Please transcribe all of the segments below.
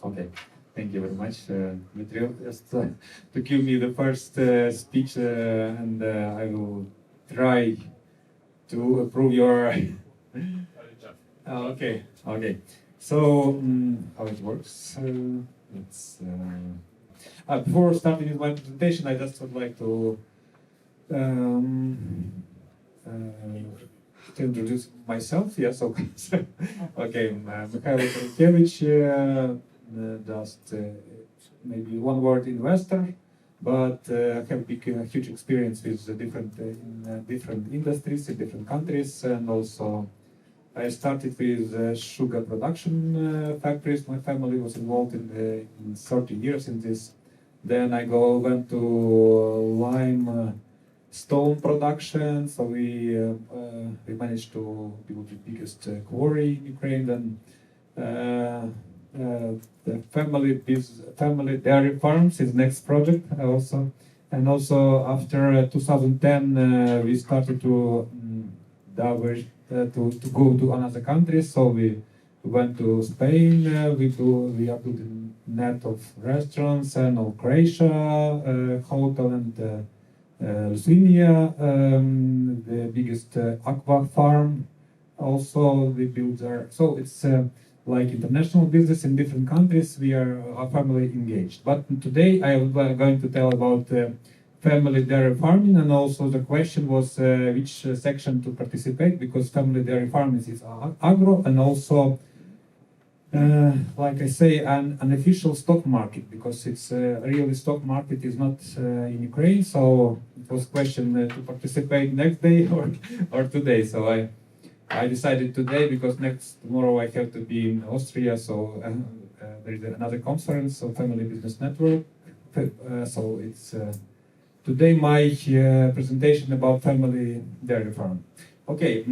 Okay, thank you very much, Dmytro, just to give me the first speech, and I will try to approve your. Okay, okay. So, how it works? Before starting with my presentation, I just would like to introduce myself. Yes, okay. Okay, Mykhailo Korylkevych, just maybe one word investor, but I have huge experience with different industries in different countries, and also I started with sugar production factories. My family was involved in 30 years in this. Then I went to lime stone production, so we managed to build the biggest quarry in Ukraine. Then the family dairy farms is next project also, and also after 2010 we started to diverge to go to another country. So we went to Spain. We are building net of restaurants and of Croatia, hotel and Lithuania, the biggest aqua farm. Also we build there. So it's like international business in different countries. We are family engaged. But today I am going to tell about family dairy farming, and also the question was which section to participate, because family dairy farming is agro, and also like I say, an official stock market, because it's really stock market is not in Ukraine. So it was question to participate next day or today. So I decided today, because tomorrow I have to be in Austria. So there is another conference of Family Business Network. So it's today my presentation about family dairy farm. Okay,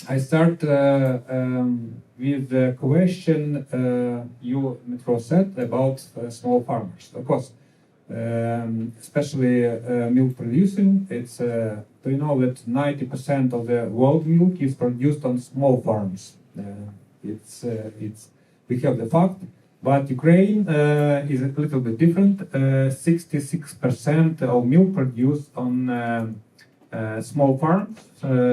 I start with the question you, Dmytro, said about small farmers. Of course, especially milk producing. It's do you know that 90% of the world milk is produced on small farms? We have the fact. But Ukraine is a little bit different. 66% of milk produced on small farms.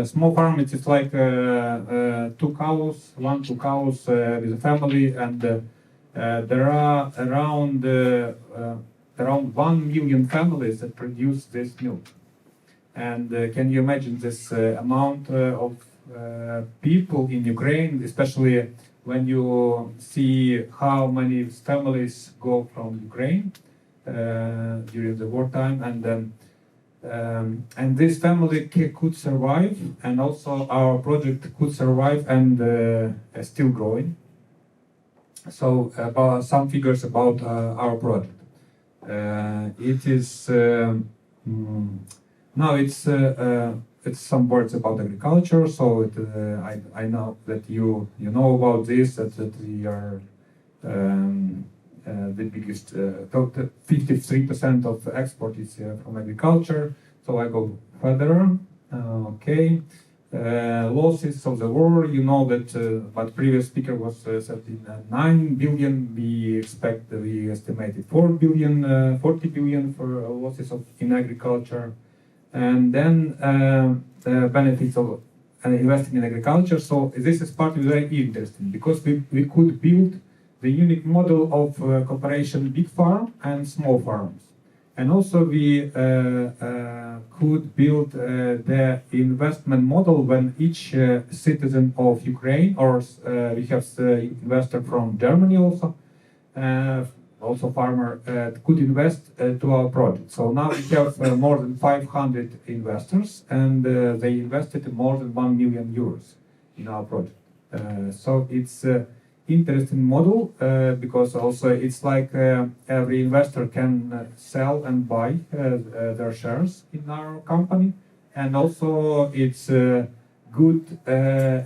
Small farm, it is like two cows with a family, and there are around 1 million families that produce this milk. And can you imagine this amount of people in Ukraine, especially when you see how many families go from Ukraine during the wartime, and this family could survive, and also our project could survive and still growing. So about some figures about our project. It is now it's some words about agriculture. So I know that you know about this, that we are the biggest, 53% of export is from agriculture. So I go further. Okay, losses of the war. You know that, but previous speaker was said in 9 billion. We estimated 4 billion, 40 billion for losses in agriculture. And then the benefits of investing in agriculture. So this is part of very interesting, because we could build the unique model of cooperation big farm and small farms. And also we could build the investment model when each citizen of Ukraine, or we have investor from Germany also farmer, could invest to our project. So now we have more than 500 investors, and they invested more than 1 million euros in our project. So it's interesting model, because also it's like every investor can sell and buy their shares in our company, and also it's a good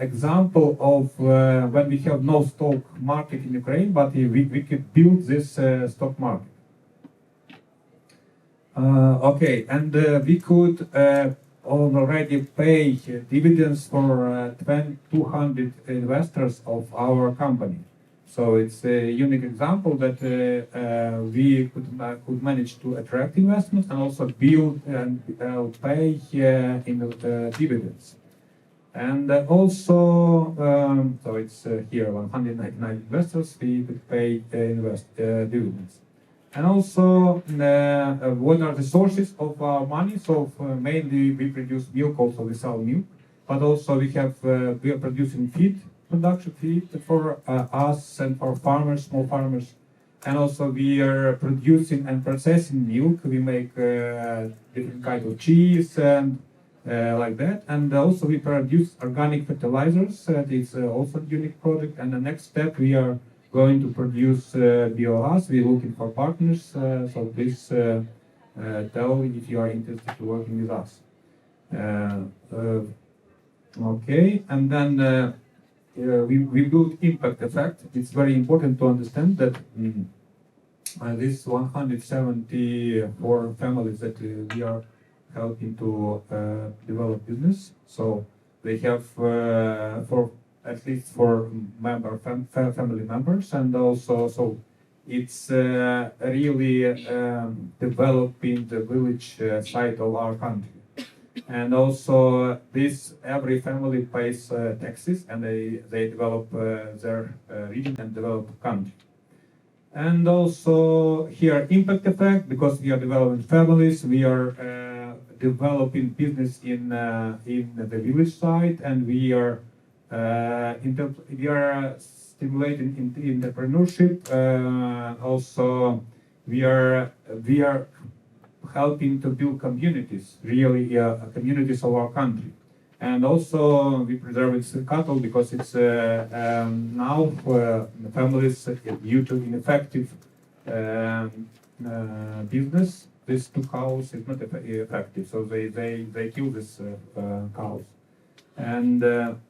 example of when we have no stock market in Ukraine, but we could build this stock market. Okay, and we could already pay dividends for 200 investors of our company. So it's a unique example that we could manage to attract investments and also build and pay in dividends. And also, so it's here 199 investors, we could pay dividends. And also, what are the sources of our money? So mainly we produce milk, also we sell milk, but also we are producing feed for us and for farmers, small farmers. And also we are producing and processing milk. We make different kinds of cheese and like that. And also we produce organic fertilizers. It's also a unique product. And the next step, we are going to produce biogas. We're looking for partners. So please tell if you are interested to working with us. Okay, and then we build impact effect. It's very important to understand that these 174 families that we are helping to develop business. So they have for at least for family members, and also so it's really developing the village side of our country. And also every family pays taxes, and they develop their region and develop country. And also here impact effect, because we are developing families, we are developing business in the village side, and we are stimulating entrepreneurship. Also we are helping to build communities, really communities of our country. And also we preserve its cattle, because it's now the families due to ineffective business. These 2 cows is not effective, so they kill these cows. And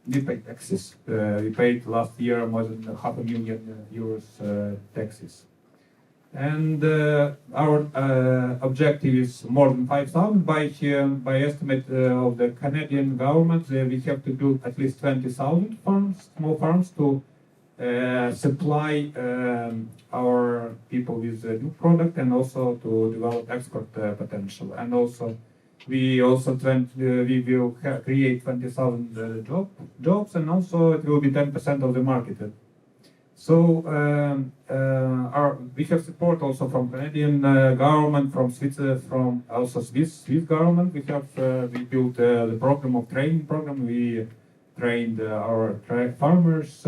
we pay taxes. We paid last year more than €500,000 taxes. And our objective is more than 5,000 by estimate of the Canadian government. We have to build at least 20,000 farms, small farms, to supply our people with a new product, and also to develop export potential. And also we will create 20,000 jobs, and also it will be 10% of the market. So we have support also from Canadian government, from Switzerland, from also Swiss government. We built the program of training program. We trained our farmers.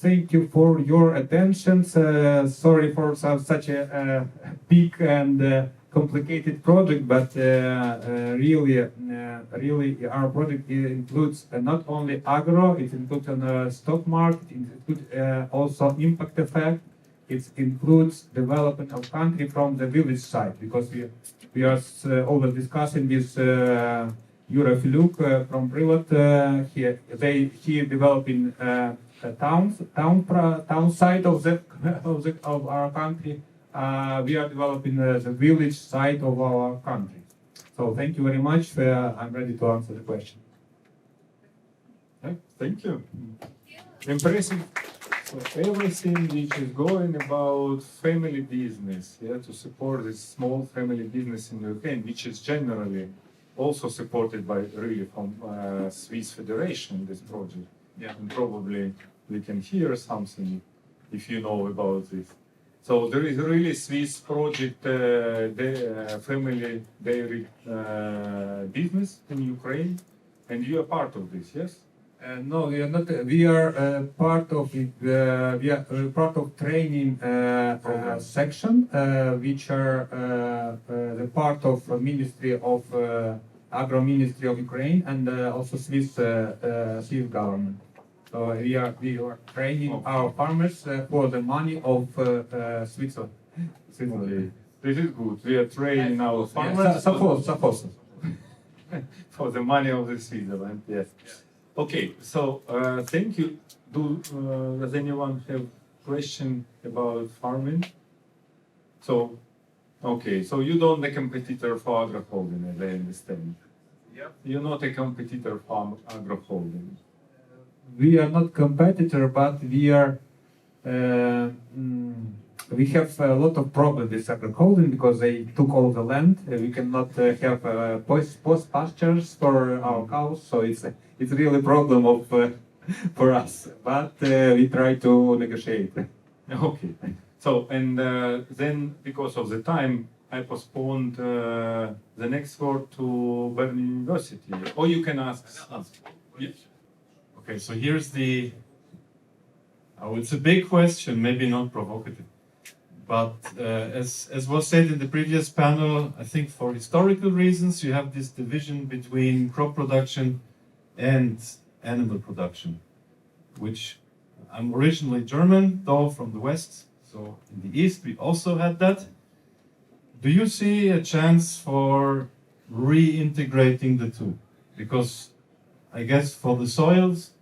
Thank you for your attention. Sorry for such a big and complicated project, but really our project includes not only agro, it includes stock market, it includes also impact effect, it includes development of country from the village side, because we are always discussing this Yura Filuk from Privat. He developing town side of our country. We are developing the village side of our country. So thank you very much. I'm ready to answer the question. Thank you. Impressive. So everything which is going about family business, to support this small family business in Ukraine, which is generally also supported by really from Swiss Federation, this project. And probably we can hear something if you know about this. So there is a really Swiss project, the family dairy business in Ukraine, and you are part of this, yes? No, we are not. We are part of it. We are part of training section, which are the part of Ministry of Agro Ministry of Ukraine, and also Swiss government. So we are training our farmers for the money of Switzerland. Okay. This is good. We are training our farmers. Yes, suppose. For the money of the Switzerland, yes. Okay, so thank you. Does anyone have question about farming? So, okay, so you don't a competitor for Agro Holding, as I understand. Yeah. You're not a competitor for Agro Holding. we are not competitor, but we are. We have a lot of problems with agriculture because they took all the land. We cannot have post pastures for our cows, so it's really a problem of for us. But we try to negotiate. Okay. So and then because of the time, I postponed the next word to Bern University. Or you can ask. Yes. Okay, so here's the. Oh, it's a big question, maybe not provocative. But as was said in the previous panel, I think for historical reasons, you have this division between crop production and animal production, which I'm originally German, though from the West, so in the East we also had that. Do you see a chance for reintegrating the two? Because I guess for the soils,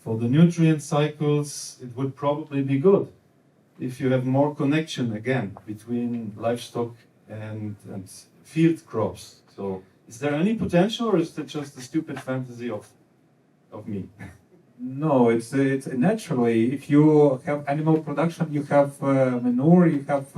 for the nutrient cycles, it would probably be good if you have more connection again between livestock and field crops. So is there any potential, or is it just a stupid fantasy of me? No, it's naturally. If you have animal production, you have manure, you have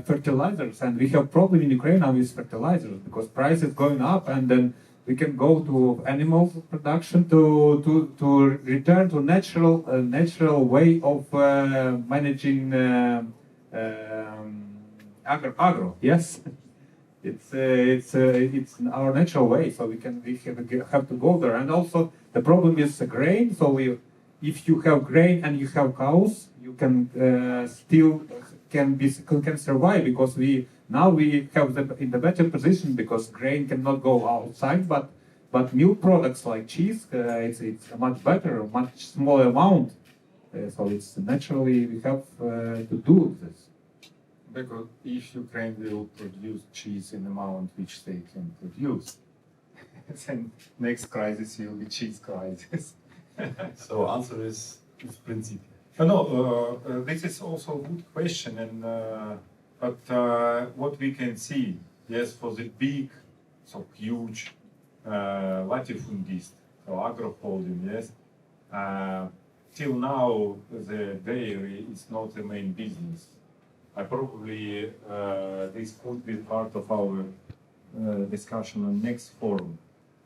fertilizers, and we have problem in Ukraine now with fertilizers because price is going up, and then we can go to animal production to return to natural way of managing agro. Yes, it's our natural way, so we have to go there. And also the problem is the grain. So if you have grain and you have cows, you can still can survive because we have in the better position because grain cannot go outside, but milk products like cheese, it's a much better, much smaller amount. So it's naturally we have to do this. Because if Ukraine will produce cheese in the amount which they can produce, then next crisis will be cheese crisis. So answer is principle. No, this is also a good question, and but what we can see, yes, for the big, so huge latifundist, so agro holding, yes, till now the dairy is not the main business. Probably this could be part of our discussion on next forum,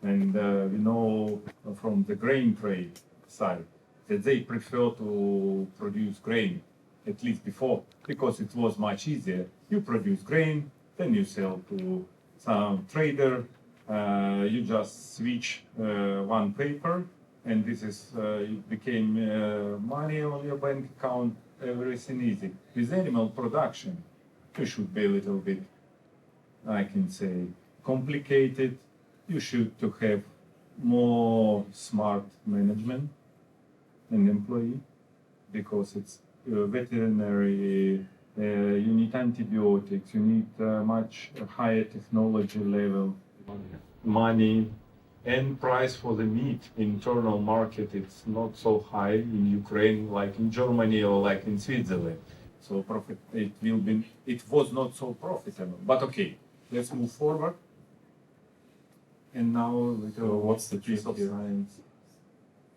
and we know from the grain trade side that they prefer to produce grain, at least before, because it was much easier. You produce grain, then you sell to some trader, you just switch one paper, and this is it became money on your bank account, everything easy. With animal production, you should be a little bit, I can say, complicated. You should to have more smart management and employee, because it's veterinary, you need antibiotics, you need much higher technology level, money, and price for the meat. Internal market, it's not so high in Ukraine like in Germany or like in Switzerland. So profit, it was not so profitable. But okay, let's move forward. And now, what's the piece of trick here? science?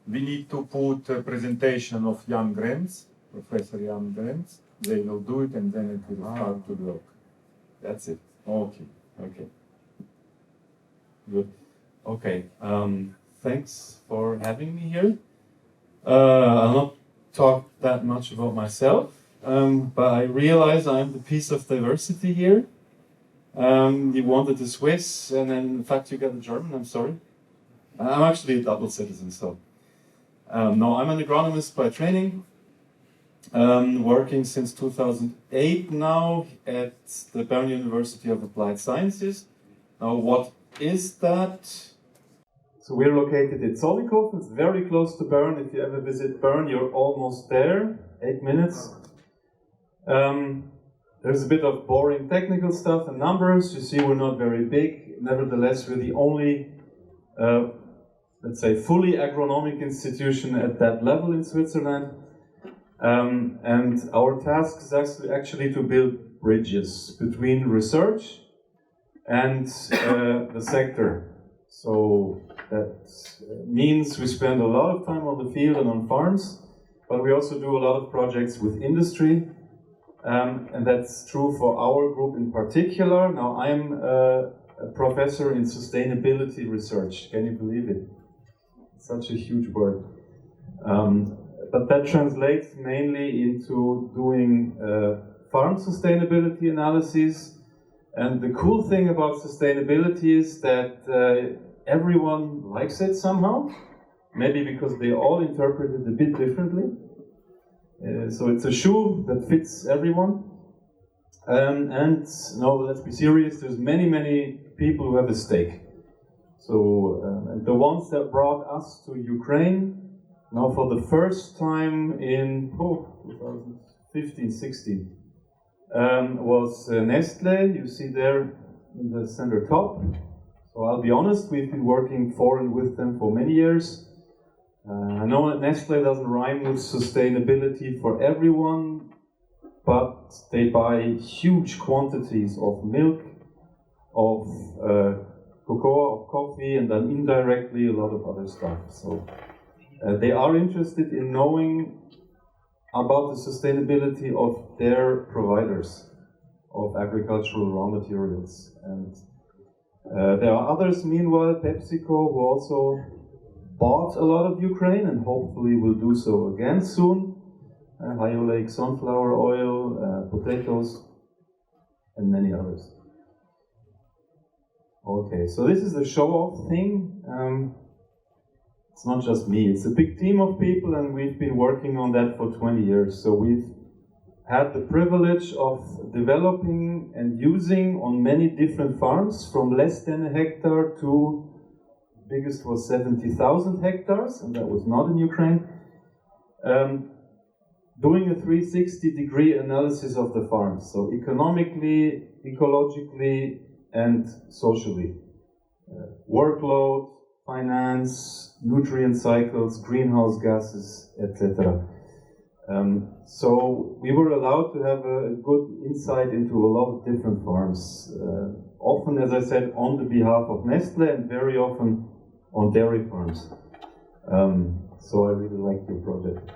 We need to put a presentation of Jan Grenz, Professor Jan Grenz. They will do it, and then it will start to work. That's it. Okay. Okay. Good. Okay. Thanks for having me here. I'll not talk that much about myself, but I realize I'm the piece of diversity here. You wanted the Swiss, and then in fact you got the German. I'm sorry. I'm actually a double citizen, so. No, I'm an agronomist by training, working since 2008 now at the Bern University of Applied Sciences. Now, what is that? So we're located in Sidenko. It's very close to Bern. If you ever visit Bern, you're almost there, 8 minutes. There's a bit of boring technical stuff and numbers. You see we're not very big. Nevertheless, we're the only let's say, fully agronomic institution at that level in Switzerland. And our task is actually to build bridges between research and the sector. So That means we spend a lot of time on the field and on farms, but we also do a lot of projects with industry, and that's true for our group in particular. Now, I'm a professor in sustainability research. Can you believe it? It's such a huge word. But that translates mainly into doing farm sustainability analysis. And the cool thing about sustainability is that everyone likes it somehow, maybe because they all interpret it a bit differently. So it's a shoe that fits everyone. And no, let's be serious, there's many people who have a stake. So and the ones that brought us to Ukraine, now for the first time in 2015-16, was Nestle. You see there in the center top. So I'll be honest, we've been working for and with them for many years. I know that Nestle doesn't rhyme with sustainability for everyone, but they buy huge quantities of milk, of cocoa, of coffee, and then indirectly a lot of other stuff. So they are interested in knowing about the sustainability of their providers of agricultural raw materials. And there are others, meanwhile, PepsiCo, who also bought a lot of Ukraine and hopefully will do so again soon. High oleic sunflower oil, potatoes, and many others. Okay, so this is the show-off thing. It's not just me, it's a big team of people, and we've been working on that for 20 years. So we've had the privilege of developing and using on many different farms, from less than a hectare to biggest was 70,000 hectares, and that was not in Ukraine. Doing a 360-degree analysis of the farms, so economically, ecologically, and socially. Workload, finance, nutrient cycles, greenhouse gases, etc. So we were allowed to have a good insight into a lot of different farms. Often, as I said, on the behalf of Nestle, and very often on dairy farms. So I really like your project.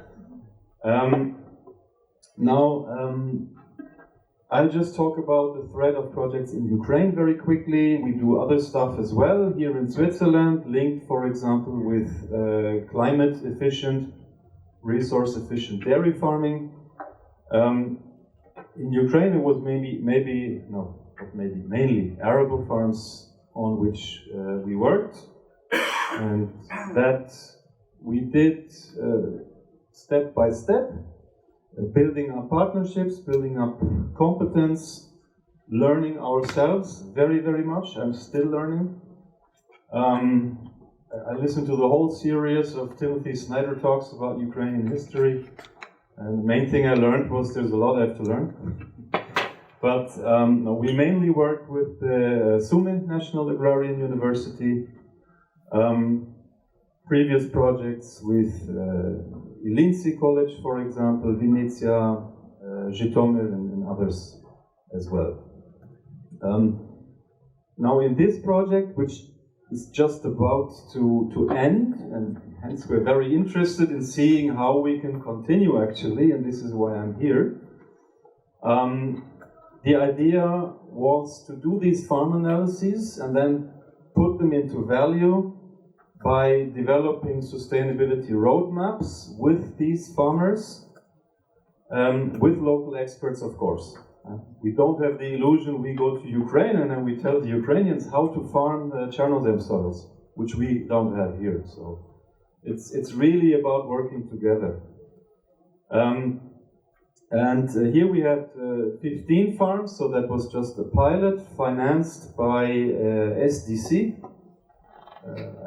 I'll just talk about the thread of projects in Ukraine very quickly. We do other stuff as well here in Switzerland, linked, for example, with climate-efficient, resource-efficient dairy farming. In Ukraine, it was mainly arable farms on which we worked, and that we did step by step. Building up partnerships, building up competence, learning ourselves very much. I'm still learning. I listened to the whole series of Timothy Snyder talks about Ukrainian history, and the main thing I learned was there's a lot I have to learn. But we mainly work with the Sumy National Agrarian University, previous projects with Ilinci College, for example, Vinnytsia, Zhytomyr, and others as well. Now in this project, which is just about to end, and hence we're very interested in seeing how we can continue actually, and this is why I'm here. The idea was to do these farm analyses and then put them into value by developing sustainability roadmaps with these farmers, with local experts, of course. We don't have the illusion we go to Ukraine and then we tell the Ukrainians how to farm Chernozem soils, which we don't have here. So it's really about working together. Here we had 15 farms, so that was just a pilot financed by SDC.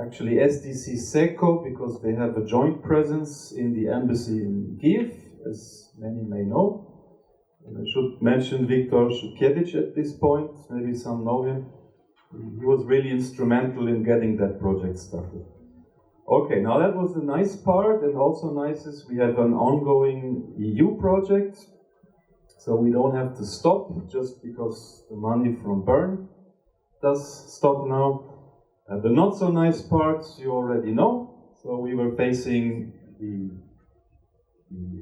Actually SDC SECO, because they have a joint presence in the embassy in Kiev, as many may know. I should mention Viktor Shukevich at this point, maybe some know him. He was really instrumental in getting that project started. Okay, now that was the nice part, and also nice is we have an ongoing EU project, so we don't have to stop just because the money from Bern does stop now. The not so nice parts you already know. So we were facing the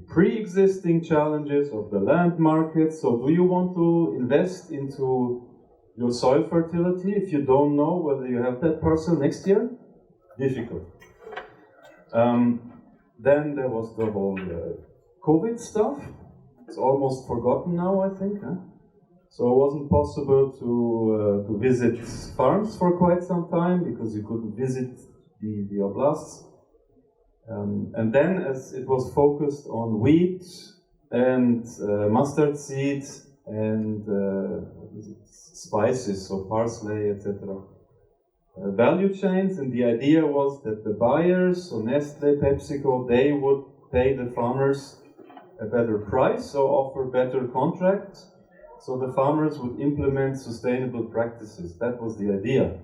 pre-existing challenges of the land market. So do you want to invest into your soil fertility if you don't know whether you have that parcel next year? Difficult. Then there was the whole COVID stuff. It's almost forgotten now, I think. Huh? So it wasn't possible to visit farms for quite some time because you couldn't visit the oblasts. And then, as it was focused on wheat and mustard seed and spices, so parsley, etc. Value chains, and the idea was that the buyers, so Nestle, PepsiCo, they would pay the farmers a better price, so offer better contracts, so the farmers would implement sustainable practices. That was the idea.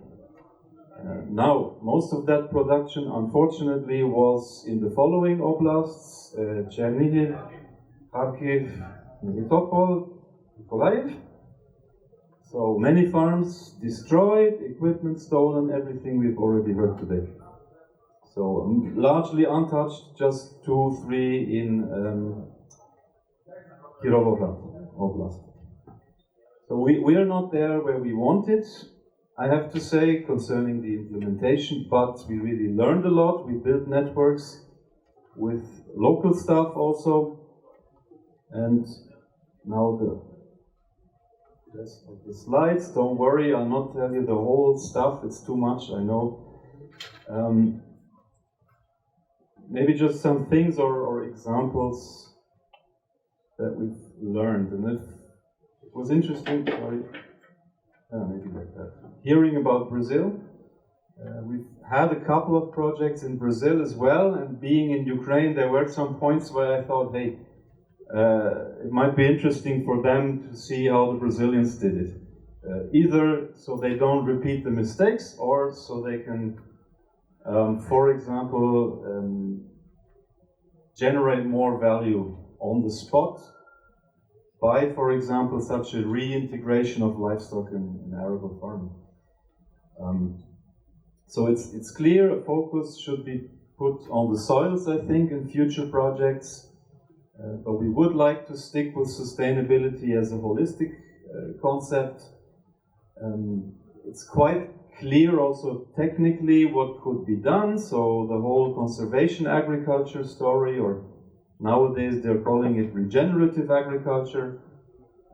Now, most of that production, unfortunately, was in the following oblasts: Chernihiv, Kharkiv, Melitopol, Mykolaiv. So many farms destroyed, equipment stolen, everything we've already heard today. So largely untouched, just 2, 3 in Kirovohrad Oblast. So we are not there where we wanted, I have to say, concerning the implementation, but we really learned a lot. We built networks with local staff also, and now the rest of the slides. Don't worry, I'll not tell you the whole stuff, it's too much, I know. Maybe just some things or examples that we've learned, and it was interesting, sorry. Maybe like that. Hearing about Brazil. We've had a couple of projects in Brazil as well, and being in Ukraine, there were some points where I thought, hey, it might be interesting for them to see how the Brazilians did it. Either so they don't repeat the mistakes, or so they can, for example, generate more value on the spot by, for example, such a reintegration of livestock in arable farming. So it's clear a focus should be put on the soils, I think, in future projects. But we would like to stick with sustainability as a holistic concept. It's quite clear also technically what could be done. So the whole conservation agriculture story, or nowadays they're calling it regenerative agriculture.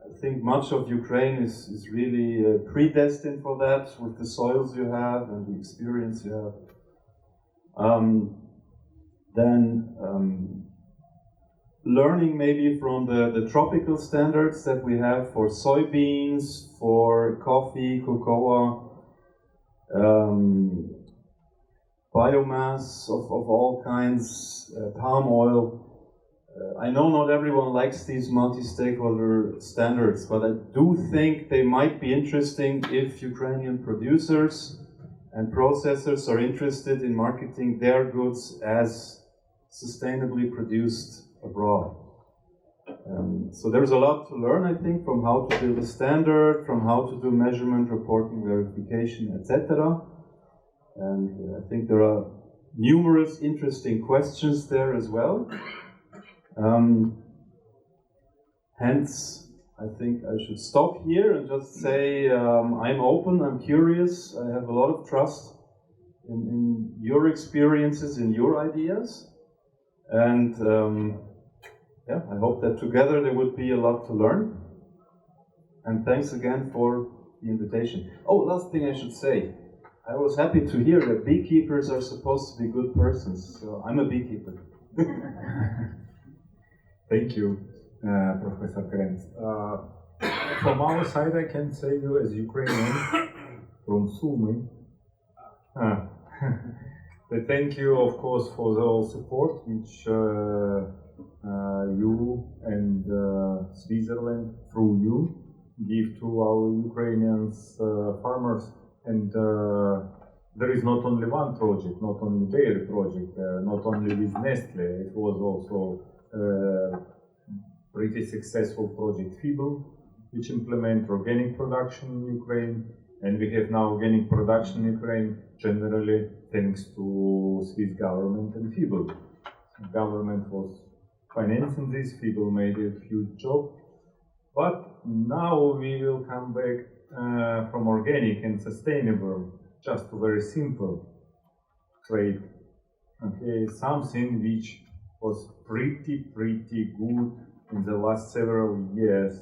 I think much of Ukraine is really predestined for that with the soils you have and the experience you have. Learning maybe from the tropical standards that we have for soybeans, for coffee, cocoa, biomass of all kinds, palm oil. I know not everyone likes these multi-stakeholder standards, but I do think they might be interesting if Ukrainian producers and processors are interested in marketing their goods as sustainably produced abroad. So there's a lot to learn, I think, from how to build a standard, from how to do measurement, reporting, verification, etc. And I think there are numerous interesting questions there as well. Hence, I think I should stop here and just say I'm open, I'm curious, I have a lot of trust in your experiences, in your ideas, and yeah, I hope that together there would be a lot to learn. And thanks again for the invitation. Oh, last thing I should say. I was happy to hear that beekeepers are supposed to be good persons, so I'm a beekeeper. Thank you, Professor Grenz. From our side, I can say you as Ukrainian from Sumy. Thank you, of course, for the all support which you and Switzerland, through you, give to our Ukrainian farmers. And there is not only one project, not only dairy project, not only with Nestle, it was also pretty successful project FIBL, which implement organic production in Ukraine, And we have now organic production in Ukraine, generally thanks to Swiss government and FIBL. The government was financing this, FIBL made a huge job. But now we will come back from organic and sustainable just to very simple trade. Okay, something which was pretty good in the last several years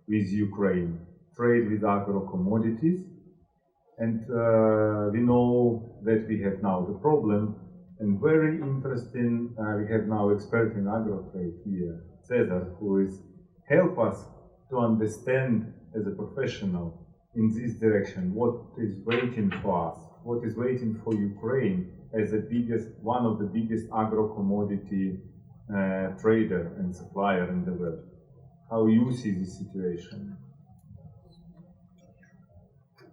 with Ukraine. Trade with agro commodities. And we know that we have now the problem. And very interesting, we have now expert in agro trade here, Cezary, who is help us to understand as a professional in this direction what is waiting for us, what is waiting for Ukraine as one of the biggest agro commodity trader and supplier in the world. How you see this situation?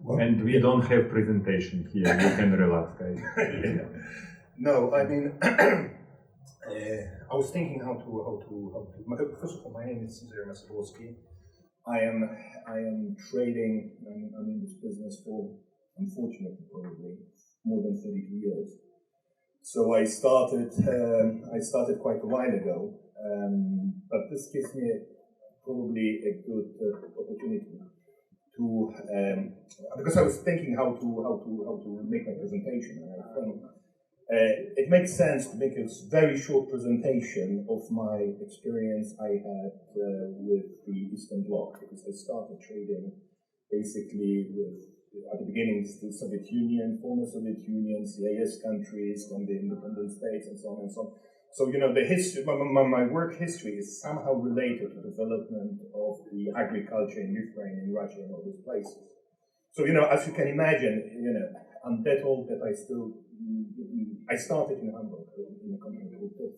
Well, and we don't have presentation here. You can relax, guys. No, I mean, I was thinking how to. First of all, my name is Cezary Maciborski. I am trading. I'm in this business for, unfortunately, probably more than 32 years. So I started quite a while ago, but this gives me probably a good opportunity to, because I was thinking how to make my presentation, and I think it makes sense to make a very short presentation of my experience I had with the Eastern Bloc, because I started trading basically with, at the beginning, the Soviet Union, former Soviet Union, CIS countries, then the independent states, and so on and so on. So, you know, the history, my work history is somehow related to the development of the agriculture in Ukraine, in Russia, and all these places. So, you know, as you can imagine, you know, I'm that old that I started in Hamburg in a company called Prof.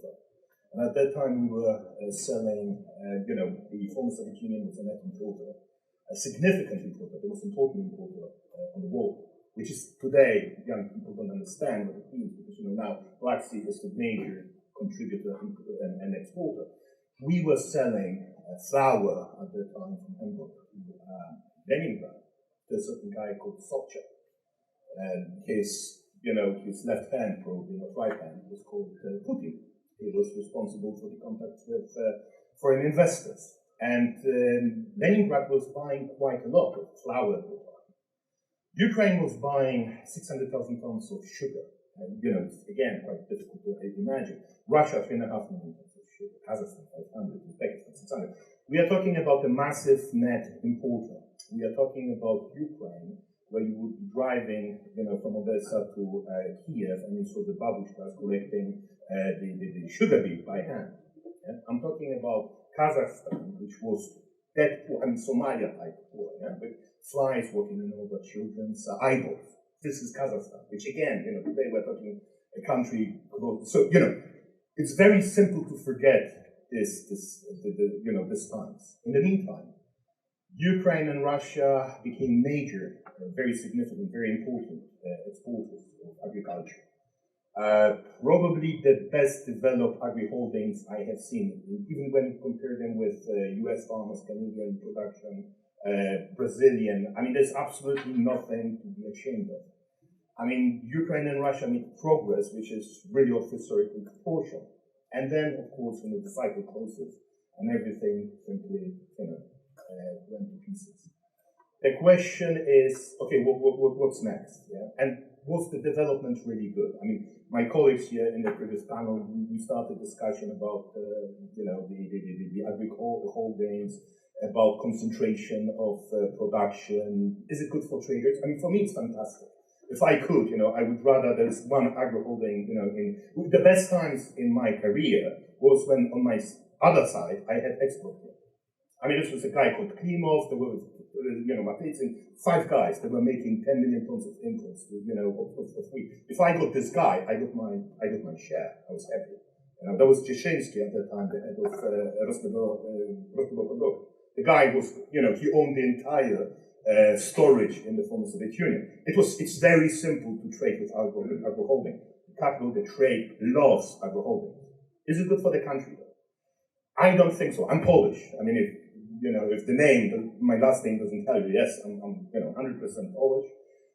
And at that time we were selling, you know, the former Soviet Union was a net importer, a significant importer, the most important importer on the world, which is today, young people don't understand what it means, because, you know, now Black Sea is the major contributor and exporter. We were selling flour at that time from Hamburg to Leningrad to a certain guy called Sobchak. And his left hand, probably not right hand, was called Putin. He was responsible for the contacts with foreign investors. And Leningrad was buying quite a lot of flour at the time. Ukraine was buying 600,000 tons of sugar. And, you know, it's, again, quite difficult to imagine. Russia, 3.5 million tons of sugar. Kazakhstan, 500. Uzbekistan, 600. We are talking about a massive net importer. We are talking about Ukraine, where you would be driving, you know, from Odessa to Kiev, and you saw the babushkas collecting the sugar beet by hand. Yeah? I'm talking about Kazakhstan, which was that poor, I mean Somalia type poor, yeah? With flies walking over children's eyeballs. This is Kazakhstan, which again, you know, today we're talking a country close. So, you know, it's very simple to forget this times. In the meantime, Ukraine and Russia became major, very significant, very important exporters of agriculture. Probably the best developed agri-holdings I have seen, even when you compare them with US farmers, Canadian production, Brazilian. I mean, there's absolutely nothing to be ashamed of. I mean, Ukraine and Russia made progress, which is really of historical proportion. And then, of course, you know, the cycle closes, and everything simply, you know, went to pieces. The question is, okay, what's next? Yeah? And was the development really good? I mean, my colleagues here in the previous panel, we started discussion about, you know, the agri-holdings, about concentration of production. Is it good for traders? I mean, for me, it's fantastic. If I could, you know, I would rather there's one agri-holding, you know, the best times in my career was when on my other side, I had export here. I mean, this was a guy called Klimov, there were, you know, five guys that were making 10 million tons of imports, you know, of wheat. If I got this guy, I got my share. I was happy. You know, that was Jashinsky at that time, the head of Rostov. The guy was, you know, he owned the entire storage in the former Soviet Union. It's very simple to trade with agro-holding. The capital, the trade loves agro-holding. Is it good for the country though? I don't think so. I'm Polish. I mean, if the name, my last name doesn't tell you, yes, I'm 100% Polish.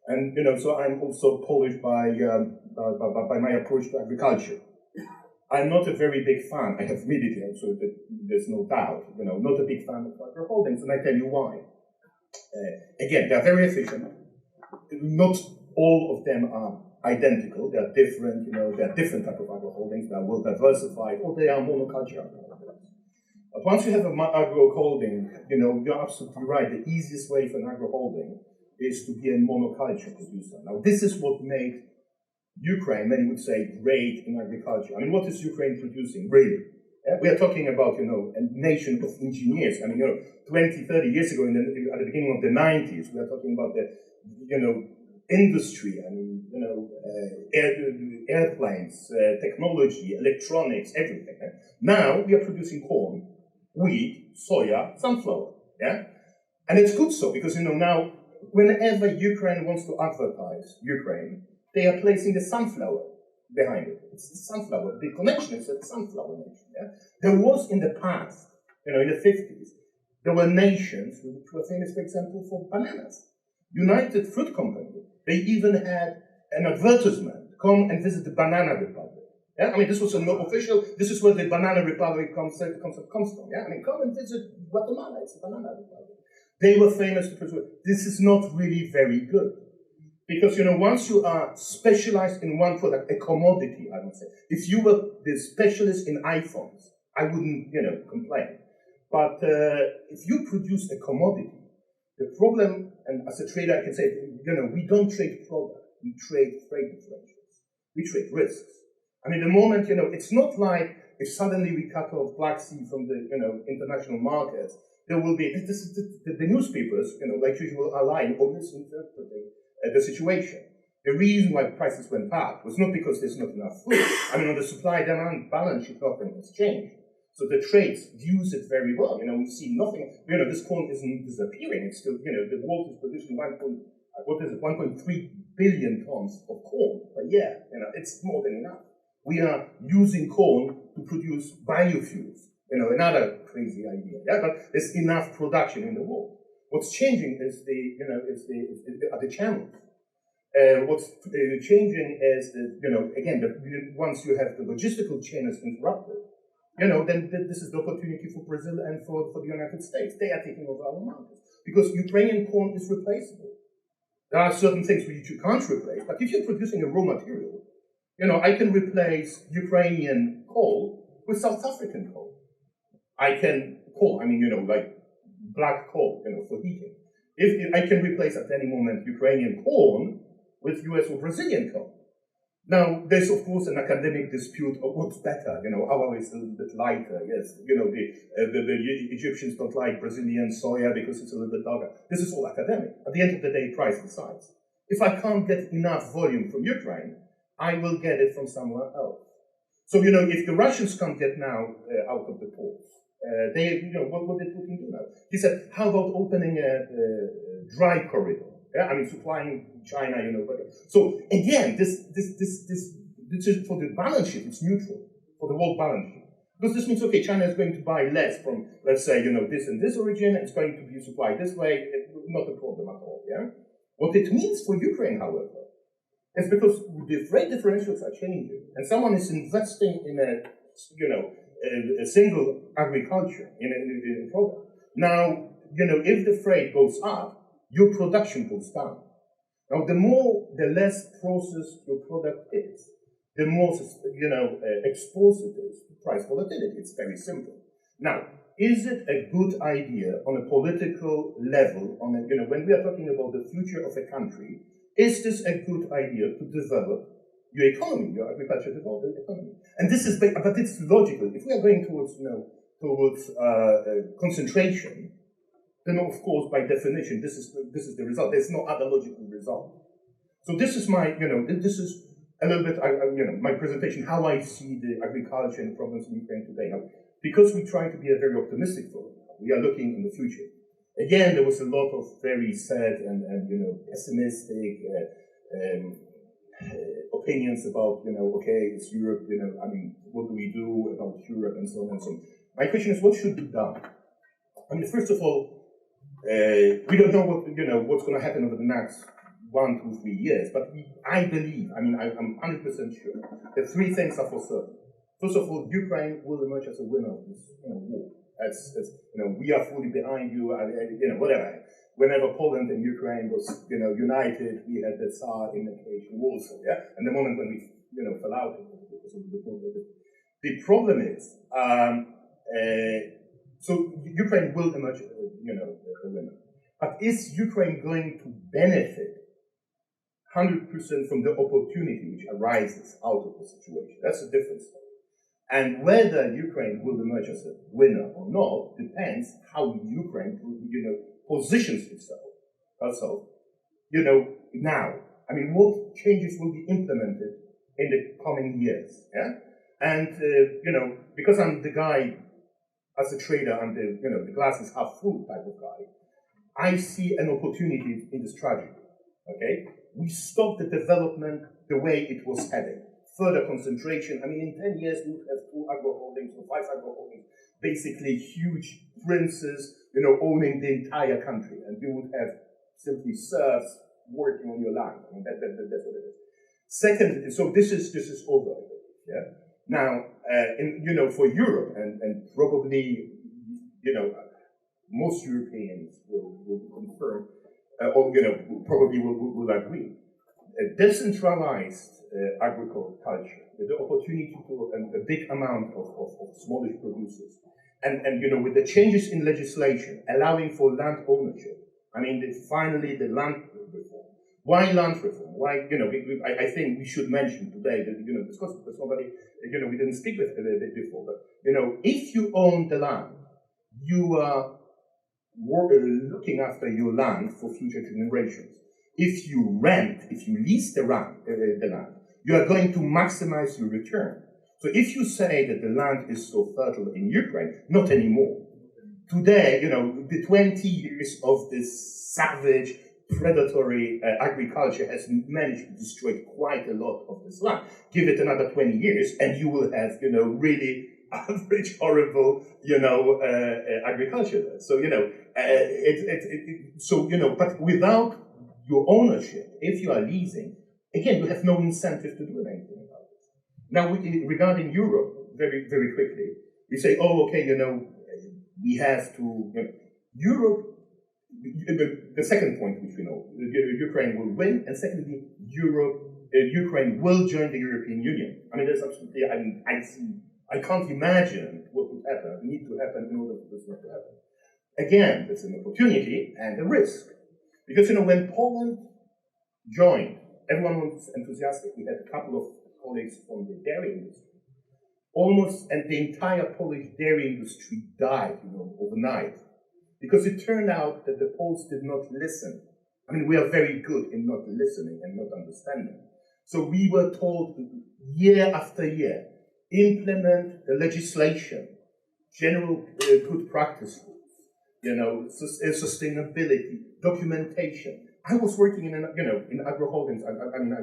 And, so I'm also Polish by my approach to agriculture. I'm not a very big fan, I have read it, so there's no doubt, not a big fan of agro holdings, and I tell you why. Again, they're very efficient. Not all of them are identical. They are different, there are different types of agro holdings that are well diversified, or they are monoculture agro holdings. But once you have an agro holding, you're absolutely right. The easiest way for an agro holding is to be a monoculture producer. Now, this is what made Ukraine, many would say, great in agriculture. I mean, what is Ukraine producing, really? Yeah, we are talking about, a nation of engineers. I mean, 20, 30 years ago, at the beginning of the 90s, we are talking about the, industry. I mean, airplanes, technology, electronics, everything. Now we are producing corn, wheat, soya, sunflower. Yeah, and it's good so because now whenever Ukraine wants to advertise Ukraine, they are placing the sunflower behind it. It's the sunflower. The connection is a sunflower nation. Yeah? There was in the past, in the 50s, there were nations which were famous, for example, for bananas. United Fruit Company, they even had an advertisement, come and visit the Banana Republic. Yeah? I mean, this was an official, this is where the Banana Republic concept comes from. Yeah? I mean, come and visit Guatemala, it's the Banana Republic. They were famous to pursue. This is not really very good. Because, once you are specialized in one product, a commodity, I would say. If you were the specialist in iPhones, I wouldn't, complain. But if you produce a commodity, the problem, and as a trader I can say, we don't trade product, we trade freight differentials. We trade risks. I mean, the moment, it's not like if suddenly we cut off Black Sea from the, international markets, there will be, the newspapers, like usual, are lying or misinterpreting the situation. The reason why prices went up was not because there's not enough food. I mean, on the supply-demand balance sheet, nothing has changed. So the trades use it very well. We see nothing. This corn isn't disappearing. It's still, the world is producing 1.3 billion tons of corn per year. It's more than enough. We are using corn to produce biofuels. Another crazy idea. Yeah, but there's enough production in the world. What's changing is the channels. What's changing is once you have the logistical chain is interrupted, then this is the opportunity for Brazil and for the United States. They are taking over our markets because Ukrainian corn is replaceable. There are certain things which you can't replace, but if you're producing a raw material, I can replace Ukrainian coal with South African coal. I can coal, like black coal, for heating. If I can replace at any moment Ukrainian corn with US or Brazilian corn. Now, there's of course an academic dispute of what's better, our is a little bit lighter, yes. The Egyptians don't like Brazilian soya because it's a little bit darker. This is all academic. At the end of the day, price decides. If I can't get enough volume from Ukraine, I will get it from somewhere else. So, if the Russians can't get now out of the ports, what did Putin do now? He said, how about opening a dry corridor? Yeah, supplying China, So again, this is for the balance sheet, it's neutral for the world balance sheet. Because this means, okay, China is going to buy less from, let's say, this and this origin, it's going to be supplied this way, not a problem at all, yeah? What it means for Ukraine, however, is because the freight differentials are changing, and someone is investing in a single agriculture, in a product. Now, if the freight goes up, your production goes down. Now, the less processed your product is, the more, exposed it is to price volatility. It's very simple. Now, is it a good idea on a political level, when we are talking about the future of a country, is this a good idea to develop your economy, your agriculture development economy? And this is, but it's logical. If we are going towards, concentration, then of course, by definition, this is the result. There's no other logical result. So this is my, this is a little bit, my presentation, how I see the agriculture and problems in Ukraine today. Now, because we try to be a very optimistic forum, we are looking in the future. Again, there was a lot of very sad and pessimistic opinions about, okay, it's Europe, what do we do about Europe and so on and so on. My question is, what should be done? I mean, first of all, we don't know what's going to happen over the next 1, 2, 3 years, but I believe, I mean, I'm 100% sure that 3 things are for certain. First of all, Ukraine will emerge as a winner of this war. We are fully behind you, whatever. Whenever Poland and Ukraine was, united, we had the Tsar in the cage also, yeah? And the moment when we, fell out, the problem is, so Ukraine will emerge, a winner. But is Ukraine going to benefit 100% from the opportunity which arises out of the situation? That's a different story. And whether Ukraine will emerge as a winner or not depends how Ukraine, positions itself. Now. I mean, what changes will be implemented in the coming years? Yeah, and because I'm the guy as a trader, I'm the glass is half full type of guy. I see an opportunity in this tragedy. Okay, we stopped the development the way it was heading. Further concentration. I mean, in 10 years we would have 2 agro holdings or 5 agro holdings, basically huge princes, owning the entire country, and you would have simply serfs working on your land. I mean, that's what it is. Second, so this is over. Yeah. Now, for Europe and probably, most Europeans will confirm, or probably will agree. A decentralized agriculture, with the opportunity to a big amount of smallish producers, and with the changes in legislation allowing for land ownership. I mean, finally the land reform. Why land reform? Why I think we should mention today that discuss with somebody we didn't speak with before, but if you own the land, you are looking after your land for future generations. If you rent, if you lease the land, you are going to maximize your return. So if you say that the land is so fertile in Ukraine, not anymore. Today, the 20 years of this savage, predatory agriculture has managed to destroy quite a lot of this land. Give it another 20 years and you will have, really average, horrible, agriculture. So, but without your ownership, if you are leasing, again, you have no incentive to do anything about it. Now, regarding Europe, very, very quickly, we say, we have to, Europe, the second point which we know, Ukraine will win, and secondly, Ukraine will join the European Union. I mean, there's absolutely, I can't imagine what would happen, need to happen in order for this not to happen. Again, there's an opportunity and a risk. Because, when Poland joined, everyone was enthusiastic. We had a couple of colleagues from the dairy industry. And the entire Polish dairy industry died, overnight. Because it turned out that the Poles did not listen. I mean, we are very good in not listening and not understanding. So we were told year after year, implement the legislation, general good practice rules, sustainability, documentation. I was working in agro holdings. I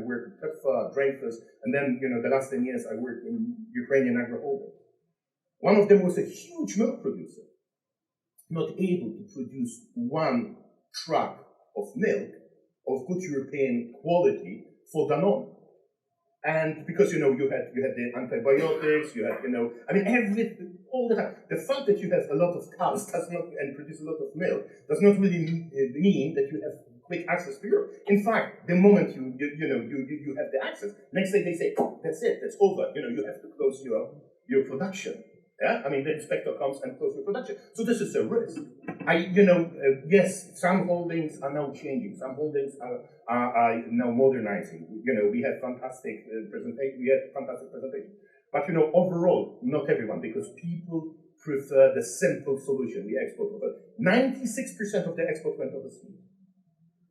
worked at Prof, Dreyfus, and then, the last 10 years I worked in Ukrainian agro holdings. One of them was a huge milk producer, not able to produce 1 truck of milk of good European quality for Danone. And because, you had the antibiotics, you had, everything, all the time. The fact that you have a lot of cows and produce a lot of milk does not really mean that you have quick access to Europe. In fact, the moment you have the access, next day they say, oh, that's it, that's over. You have to close your production. Yeah, I mean, the inspector comes and closes your production. So this is a risk. Yes, some holdings are now changing. Some holdings are now modernizing. We have fantastic presentation. But overall, not everyone, because people prefer the simple solution. We export over 96% of the export went overseas.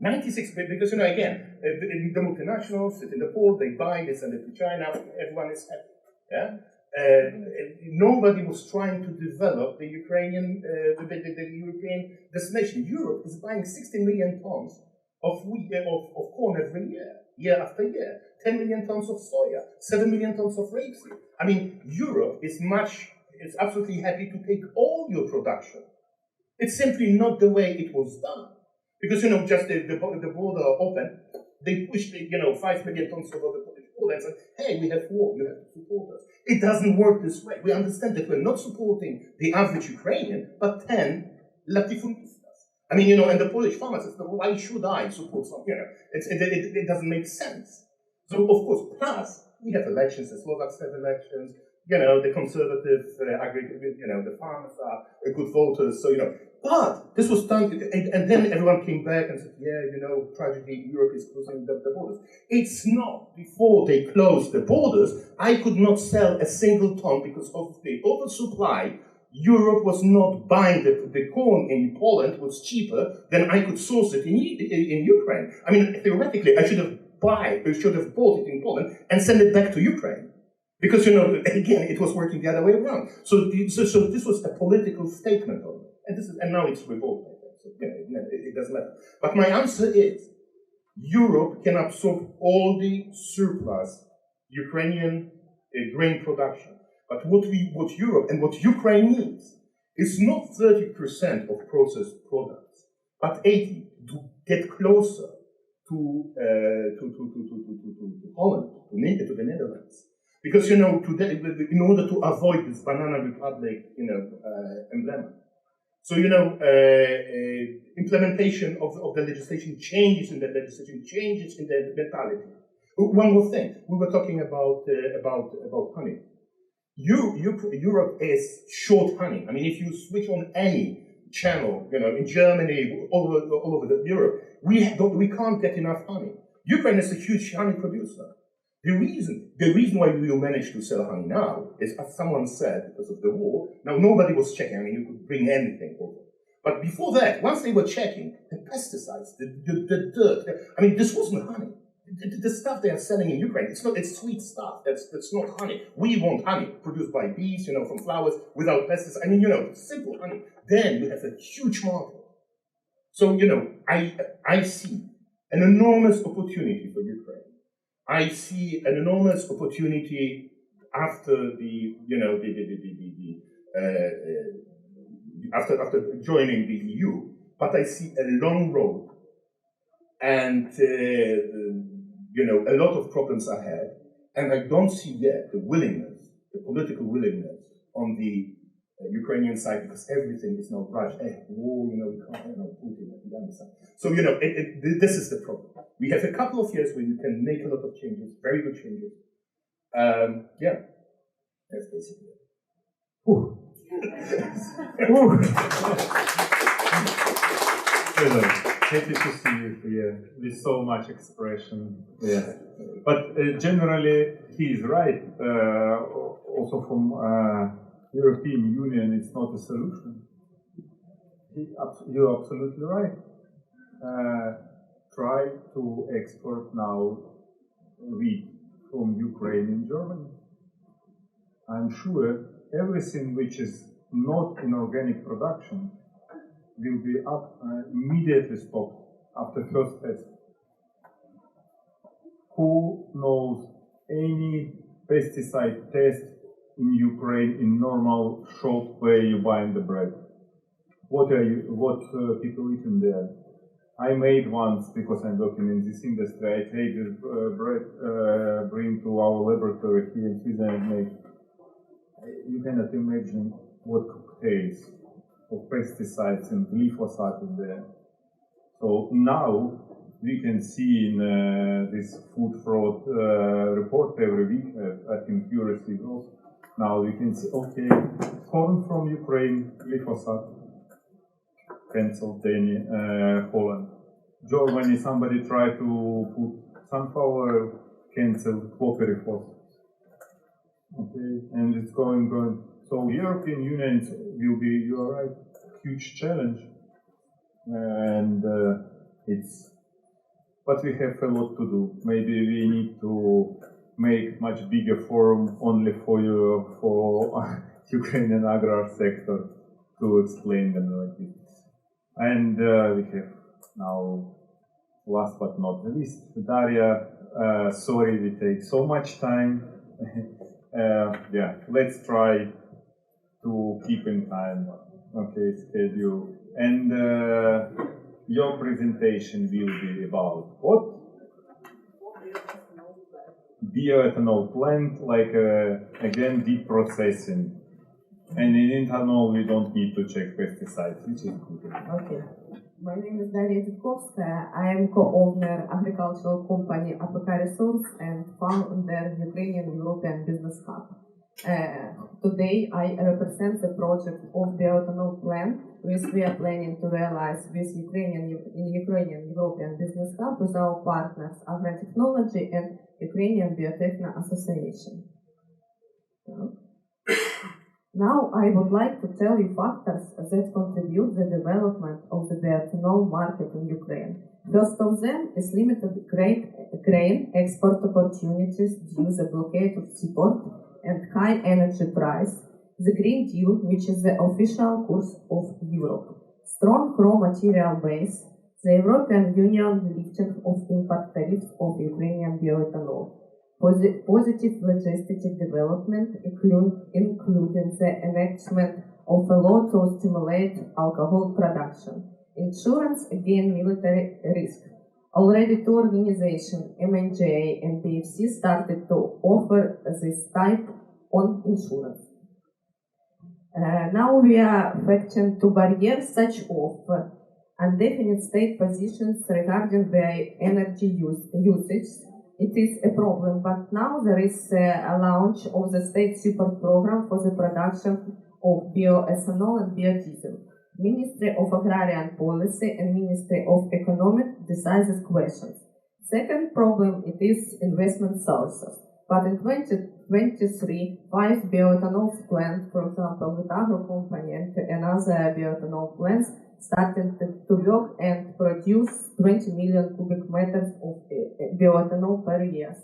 96, because again, the multinationals sit in the port, they buy, they send it to China, everyone is happy. Yeah. Nobody was trying to develop the Ukrainian, the European destination. Europe is buying 16 million tons of wheat, of corn every year after year. 10 million tons of soya, 7 million tons of rapeseed. I mean, Europe is absolutely happy to take all your production It's simply not the way it was done. Because, just the border open, they pushed, 5 million tons over the Polish border and said, hey, we have war, you have to support us. It doesn't work this way. We understand that we're not supporting the average Ukrainian, but 10 latifundistas. I mean, and the Polish farmers says, why should I support some, it doesn't make sense. So, of course, plus, we have elections, the Slovaks have elections, the conservative, the farmers are good voters, so, but this was done, and then everyone came back and said, yeah, tragedy, Europe is closing the borders. It's not. Before they closed the borders, I could not sell a single ton because of the oversupply. Europe was not buying the corn in Poland was cheaper than I could source it in Ukraine. I mean, theoretically, I should have bought it in Poland and sent it back to Ukraine. Because, again, it was working the other way around. So this was a political statement of it. And now it's revolting. So, it doesn't matter. But my answer is, Europe can absorb all the surplus Ukrainian grain production. But what Europe and what Ukraine needs is not 30% of processed products, but 80% to get closer to Holland, to the Netherlands. Because, today, in order to avoid this banana republic, emblem. So, implementation of the legislation, changes in the legislation, changes in the mentality. One more thing, we were talking about honey. Europe is short honey. I mean, if you switch on any channel, in Germany, all over Europe, we can't get enough honey. Ukraine is a huge honey producer. The reason why we will manage to sell honey now is, as someone said, because of the war. Now nobody was checking. I mean, you could bring anything over. But before that, once they were checking, the pesticides, the dirt. I mean, this wasn't honey. The stuff they are selling in Ukraine, it's sweet stuff. That's not honey. We want honey produced by bees, from flowers without pesticides. I mean, simple honey. Then you have a huge market. So, I see an enormous opportunity for Ukraine. I see an enormous opportunity after after joining the EU, but I see a long road and a lot of problems ahead, and I don't see yet the political willingness on the Ukrainian side, because everything is now rushed. War, we can't, Putin, you understand. So, this is the problem. We have a couple of years where you can make a lot of changes, very good changes. That's basically it. Happy to see you here with so much expression. Yeah. But generally, he is right. Also from European Union, it's not a solution. You're absolutely right. Try to export now wheat from Ukraine and Germany. I'm sure everything which is not in organic production will be immediately stopped after first test. Who knows any pesticide test in Ukraine in normal shop where you buy the bread? What people eat in there? I made once, because I'm working in this industry, I take this bread, bring to our laboratory here in Sweden and make. You cannot imagine what cocktails of pesticides and glyphosate in there. So now we can see in this food fraud report every week, I think you receive also. Now we can see, okay, corn from Ukraine, glyphosate, cancelled, Holland. Germany, somebody tried to put sunflower, cancelled, chlorpyrifos. Okay, and it's going. So European Union will be, you are right, huge challenge, and but we have a lot to do. Maybe we need to make much bigger forum only for Ukrainian agro sector to explain them like this. And we have now, last but not the least, Daria. Sorry we take so much time. Let's try to keep in time. Okay, schedule. And your presentation will be about what? Bioethanol plant, like again deep processing. And in ethanol we don't need to check pesticides, which is good. Okay. My name is Daria Didkovskaya. I am co-owner agricultural company APK-RESOURCE and founder Ukrainian-European Business Hub. Today I represent the project of bioethanol plant which we are planning to realize with Ukrainian-European Business Hub with our partners Agro and Ukrainian Biotechno Association. Now I would like to tell you factors that contribute the development of the bioethanol market in Ukraine. First of them is limited grain export opportunities due to the blockade of seaport and high energy price, the Green Deal, which is the official course of Europe, strong raw material base, the European Union lifting of import tariffs of Ukrainian bioethanol, positive legislative development, including the enactment of a law to stimulate alcohol production, insurance against military risk. Already two organizations, MNJA and BFC, started to offer this type of insurance. Now we are facing two barriers such of indefinite state positions regarding bioenergy usage. It is a problem, but now there is a launch of the state support program for the production of bioethanol and biodiesel. Ministry of Agrarian Policy and Ministry of Economic decide these questions. Second problem, it is investment sources. But in 2023, 5 bioethanol plants, for example, with Agro company and another bioethanol plants, started to work and produce 20 million cubic meters of bioethanol per year.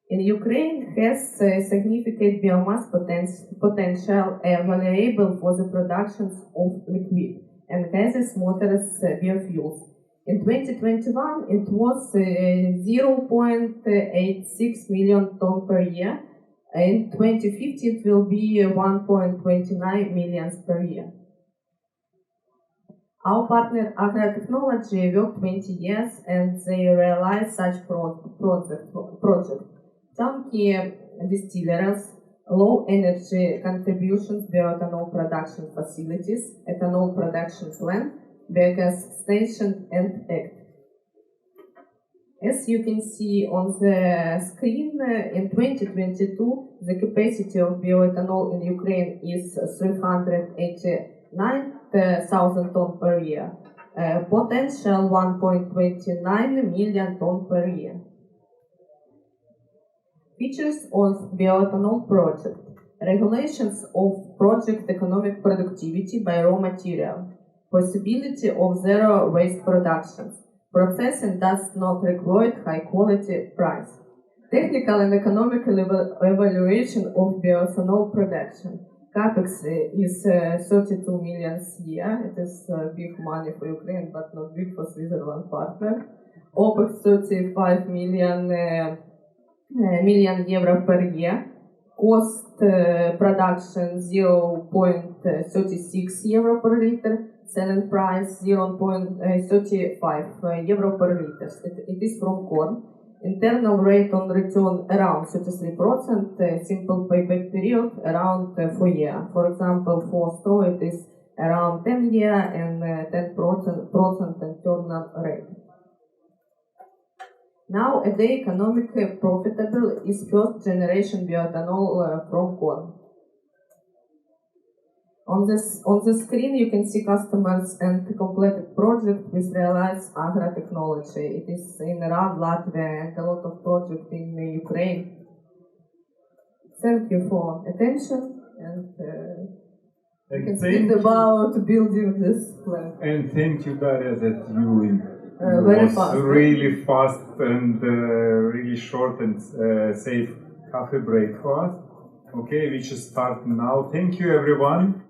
In Ukraine has significant biomass potential available for the production of liquid and gaseous motors biofuels. In 2021, it was 0.86 million tons per year. In 2050, it will be 1.29 million per year. Our partner Agrotechnology worked 20 years and they realized such project. Turnkey distilleries, low energy contributions, bioethanol production facilities, ethanol production plant, biogas station, and ACT. As you can see on the screen, in 2022, the capacity of bioethanol in Ukraine is 389,000 tons per year, potential 1.29 million tons per year. Features of bioethanol project: regulations of project economic productivity by raw material, possibility of zero waste production, processing does not require high quality price, technical and economical evaluation of bioethanol production. Capex is 32 million a year. It is big money for Ukraine, but not big for Switzerland partner. OPEX 35 million euro per year. Cost production 0.36 euro per liter. Selling price 0.35 euro per liter. It is from corn. Internal rate on return around 33%. Simple payback period around 4 years. For example, for straw it is around 10 years and 10% internal rate. Now, the economically profitable is first generation bioethanol from corn. On the screen, you can see customers and completed project with realized Agrotechnology. It is in Iran, Latvia, and a lot of projects in Ukraine. Thank you for attention, and we can speak about building this plant. And thank you, Daria, that you was fast. Really fast and really short and safe coffee break for us. Okay, we should start now. Thank you, everyone.